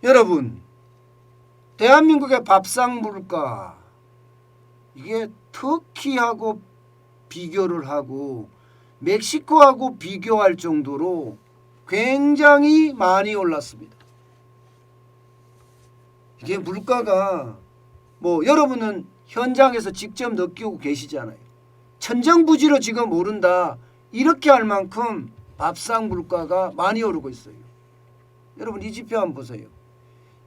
여러분, 대한민국의 밥상 물가 이게 터키하고 비교를 하고 멕시코하고 비교할 정도로 굉장히 많이 올랐습니다. 이게 물가가 뭐 여러분은 현장에서 직접 느끼고 계시잖아요. 천정부지로 지금 오른다 이렇게 할 만큼 밥상 물가가 많이 오르고 있어요. 여러분 이 지표 한번 보세요.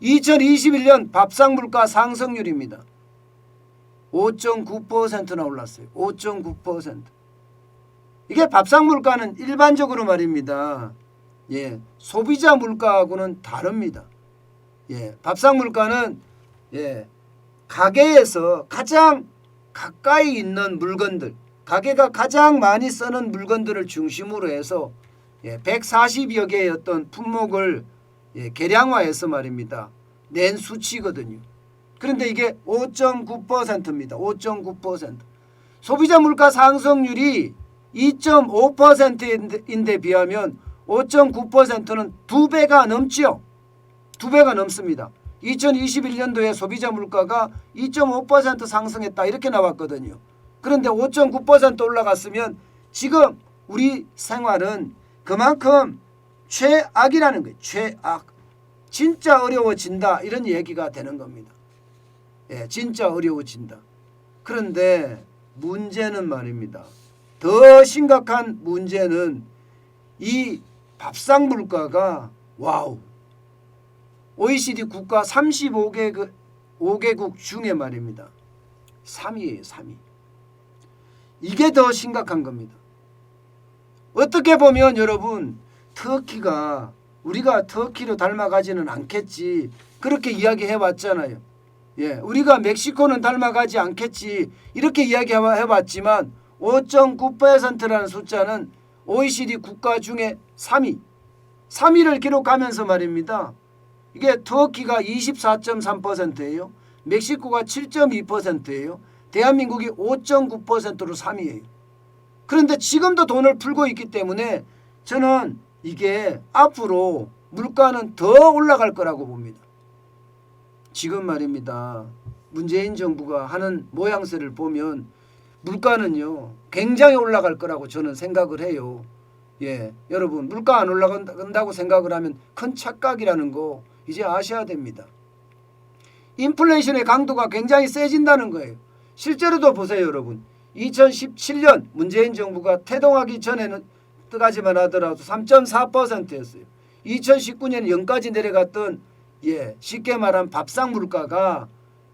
2021년 밥상 물가 상승률입니다. 5.9%나 올랐어요. 5.9%. 이게 밥상 물가는 일반적으로 말입니다. 예, 소비자 물가하고는 다릅니다. 예, 밥상 물가는 가게에서 가장 가까이 있는 물건들, 가게가 가장 많이 쓰는 물건들을 중심으로 해서 140여 개의 어떤 품목을 계량화해서 말입니다. 낸 수치거든요. 그런데 이게 5.9%입니다. 5.9%. 소비자 물가 상승률이 2.5%인데 비하면 5.9%는 2배가 넘지요. 2배가 넘습니다. 2021년도에 소비자 물가가 2.5% 상승했다 이렇게 나왔거든요. 그런데 5.9% 올라갔으면 지금 우리 생활은 그만큼 최악이라는 거예요. 최악. 진짜 어려워진다 이런 얘기가 되는 겁니다. 예, 진짜 어려워진다. 그런데 문제는 말입니다. 더 심각한 문제는 이 밥상 물가가 와우. OECD 국가 35개국 중에 말입니다. 3위예요. 3위. 이게 더 심각한 겁니다. 어떻게 보면 여러분 터키가 우리가 터키로 닮아가지는 않겠지 그렇게 이야기해왔잖아요. 예, 우리가 멕시코는 닮아가지 않겠지 이렇게 이야기해왔지만 5.9%라는 숫자는 OECD 국가 중에 3위를 기록하면서 말입니다. 이게 터키가 24.3%예요. 멕시코가 7.2%예요. 대한민국이 5.9%로 3위예요. 그런데 지금도 돈을 풀고 있기 때문에 저는 이게 앞으로 물가는 더 올라갈 거라고 봅니다. 지금 말입니다. 문재인 정부가 하는 모양새를 보면 물가는요 굉장히 올라갈 거라고 저는 생각을 해요. 예, 여러분 물가 안 올라간다고 생각을 하면 큰 착각이라는 거 이제 아셔야 됩니다. 인플레이션의 강도가 굉장히 세진다는 거예요. 실제로도 보세요 여러분. 2017년 문재인 정부가 태동하기 전에는 뜨가지만 하더라도 3.4%였어요. 2019년 0까지 내려갔던 쉽게 말하면 밥상 물가가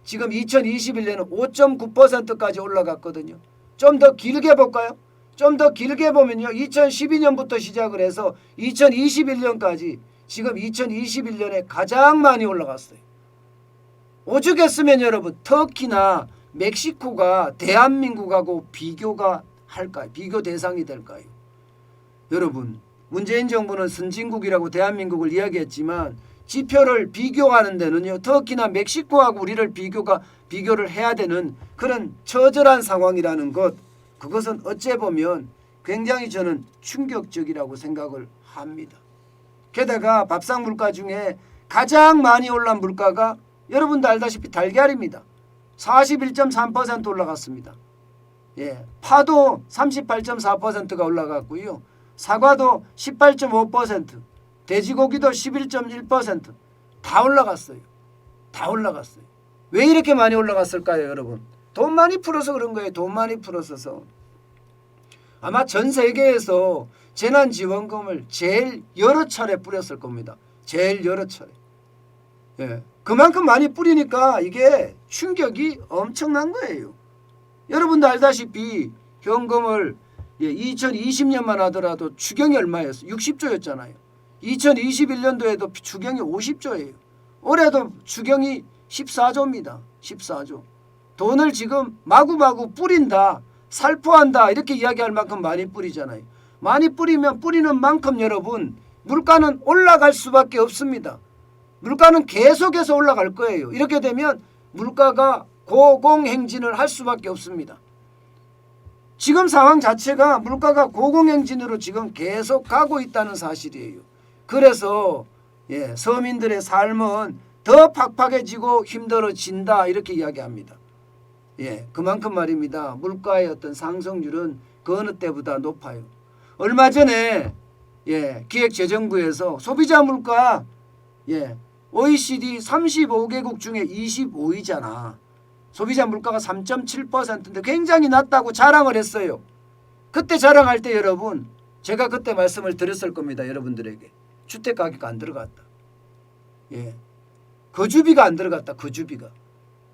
지금 2021년은 5.9%까지 올라갔거든요. 좀 더 길게 볼까요? 좀 더 길게 보면요. 2012년부터 시작을 해서 2021년까지 지금 2021년에 가장 많이 올라갔어요. 오죽했으면 여러분 터키나 멕시코가 대한민국하고 비교가 할까요? 비교 대상이 될까요? 여러분 문재인 정부는 선진국이라고 대한민국을 이야기했지만 지표를 비교하는 데는요. 터키나 멕시코하고 우리를 비교를 해야 되는 그런 처절한 상황이라는 것 그것은 어째 보면 굉장히 저는 충격적이라고 생각을 합니다. 게다가 밥상 물가 중에 가장 많이 올란 물가가 여러분도 알다시피 달걀입니다. 41.3% 올라갔습니다. 예, 파도 38.4%가 올라갔고요. 사과도 18.5%, 돼지고기도 11.1% 다 올라갔어요. 다 올라갔어요. 왜 이렇게 많이 올라갔을까요, 여러분? 돈 많이 풀어서 그런 거예요. 돈 많이 풀어서. 아마 전 세계에서 재난지원금을 제일 여러 차례 뿌렸을 겁니다. 제일 여러 차례. 예, 그만큼 많이 뿌리니까 이게 충격이 엄청난 거예요. 여러분도 알다시피 현금을 2020년만 하더라도 추경이 얼마였어요? 60조였잖아요. 2021년도에도 추경이 50조예요. 올해도 추경이 14조입니다. 14조. 돈을 지금 마구마구 뿌린다. 살포한다. 이렇게 이야기할 만큼 많이 뿌리잖아요. 많이 뿌리면 뿌리는 만큼 여러분 물가는 올라갈 수밖에 없습니다. 물가는 계속해서 올라갈 거예요. 이렇게 되면 물가가 고공행진을 할 수밖에 없습니다. 지금 상황 자체가 물가가 고공행진으로 지금 계속 가고 있다는 사실이에요. 그래서 예, 서민들의 삶은 더 팍팍해지고 힘들어진다 이렇게 이야기합니다. 예, 그만큼 말입니다. 물가의 어떤 상승률은 그 어느 때보다 높아요. 얼마 전에 예, 기획재정부에서 소비자 물가 예, OECD 35개국 중에 25위잖아. 소비자 물가가 3.7%인데 굉장히 낮다고 자랑을 했어요. 그때 자랑할 때 여러분 제가 그때 말씀을 드렸을 겁니다. 여러분들에게. 주택가격이 안 들어갔다. 예, 거주비가 안 들어갔다. 거주비가.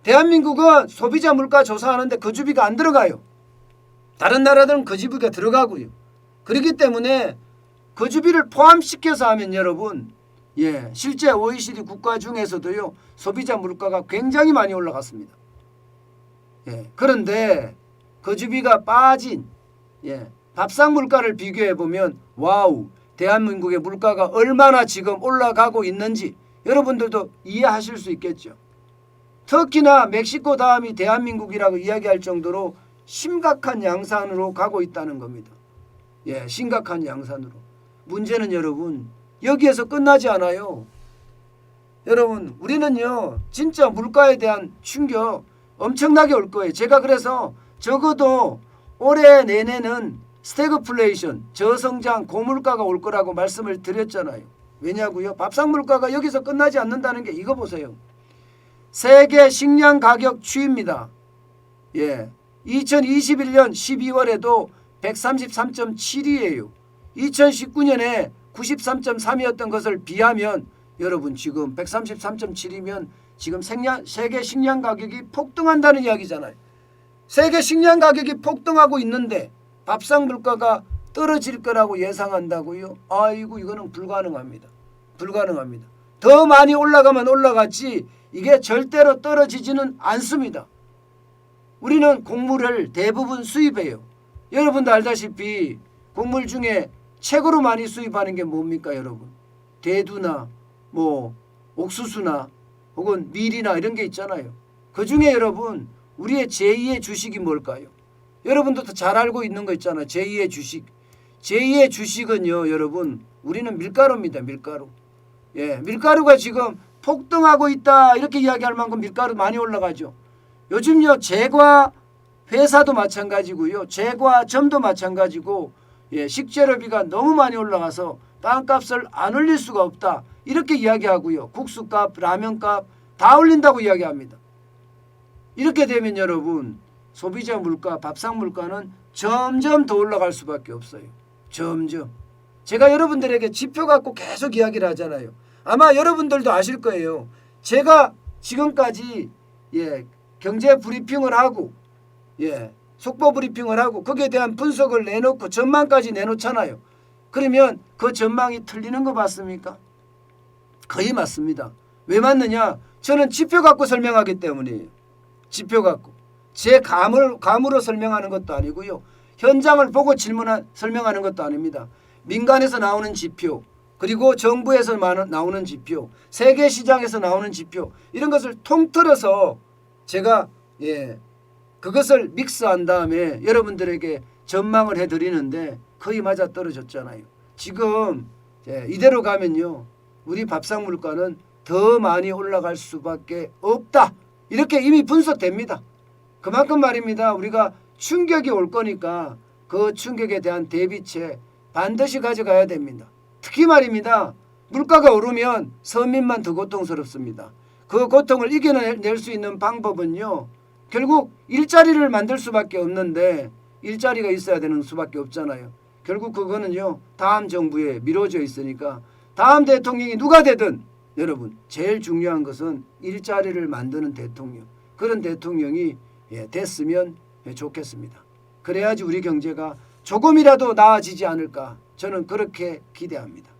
대한민국은 소비자 물가 조사하는데 거주비가 안 들어가요. 다른 나라들은 거주비가 들어가고요. 그렇기 때문에 거주비를 포함시켜서 하면 여러분 예, 실제 OECD 국가 중에서도요 소비자 물가가 굉장히 많이 올라갔습니다. 예, 그런데 거주비가 빠진 예, 밥상 물가를 비교해 보면 와우 대한민국의 물가가 얼마나 지금 올라가고 있는지 여러분들도 이해하실 수 있겠죠. 터키나 멕시코 다음이 대한민국이라고 이야기할 정도로 심각한 양산으로 가고 있다는 겁니다. 예, 심각한 양산으로. 문제는 여러분 여기에서 끝나지 않아요. 여러분 우리는요 진짜 물가에 대한 충격 엄청나게 올 거예요. 제가 그래서 적어도 올해 내내는 스태그플레이션 저성장 고물가가 올 거라고 말씀을 드렸잖아요. 왜냐고요? 밥상 물가가 여기서 끝나지 않는다는 게 이거 보세요. 세계 식량 가격 추이입니다. 예, 2021년 12월에도 133.7이에요. 2019년에 93.3이었던 것을 비하면 여러분 지금 133.7이면 지금 세계 식량 가격이 폭등한다는 이야기잖아요. 세계 식량 가격이 폭등하고 있는데 밥상 물가가 떨어질 거라고 예상한다고요? 아이고 이거는 불가능합니다. 불가능합니다. 더 많이 올라가면 올라갔지 이게 절대로 떨어지지는 않습니다. 우리는 곡물을 대부분 수입해요. 여러분도 알다시피 곡물 중에 최고로 많이 수입하는 게 뭡니까 여러분? 대두나 뭐 옥수수나 혹은 밀이나 이런 게 있잖아요. 그중에 여러분 우리의 제2의 주식이 뭘까요? 여러분도 잘 알고 있는 거 있잖아요. 제2의 주식. 제2의 주식은요 여러분 우리는 밀가루입니다. 밀가루. 예, 밀가루가 지금 폭등하고 있다 이렇게 이야기할 만큼 밀가루 많이 올라가죠. 요즘요 제과 회사도 마찬가지고요. 제과점도 마찬가지고 예, 식재료비가 너무 많이 올라가서 빵값을 안 올릴 수가 없다. 이렇게 이야기하고요. 국수값, 라면값 다 올린다고 이야기합니다. 이렇게 되면 여러분 소비자 물가, 밥상 물가는 점점 더 올라갈 수밖에 없어요. 점점. 제가 여러분들에게 지표 갖고 계속 이야기를 하잖아요. 아마 여러분들도 아실 거예요. 제가 지금까지 예, 경제 브리핑을 하고 예, 속보 브리핑을 하고 거기에 대한 분석을 내놓고 전망까지 내놓잖아요. 그러면 그 전망이 틀리는 거 맞습니까? 거의 맞습니다. 왜 맞느냐? 저는 지표 갖고 설명하기 때문이에요. 지표 갖고. 제 감으로 설명하는 것도 아니고요. 현장을 보고 설명하는 것도 아닙니다. 민간에서 나오는 지표 그리고 정부에서 나오는 지표 세계 시장에서 나오는 지표 이런 것을 통틀어서 제가 예, 그것을 믹스한 다음에 여러분들에게 전망을 해드리는데 거의 맞아떨어졌잖아요. 지금 이대로 가면요. 우리 밥상 물가는 더 많이 올라갈 수밖에 없다. 이렇게 이미 분석됩니다. 그만큼 말입니다. 우리가 충격이 올 거니까 그 충격에 대한 대비책 반드시 가져가야 됩니다. 특히 말입니다. 물가가 오르면 서민만 더 고통스럽습니다. 그 고통을 이겨낼 수 있는 방법은요. 결국 일자리를 만들 수밖에 없는데 일자리가 있어야 되는 수밖에 없잖아요. 결국 그거는요. 다음 정부에 미뤄져 있으니까 다음 대통령이 누가 되든 여러분 제일 중요한 것은 일자리를 만드는 대통령. 그런 대통령이 됐으면 좋겠습니다. 그래야지 우리 경제가 조금이라도 나아지지 않을까 저는 그렇게 기대합니다.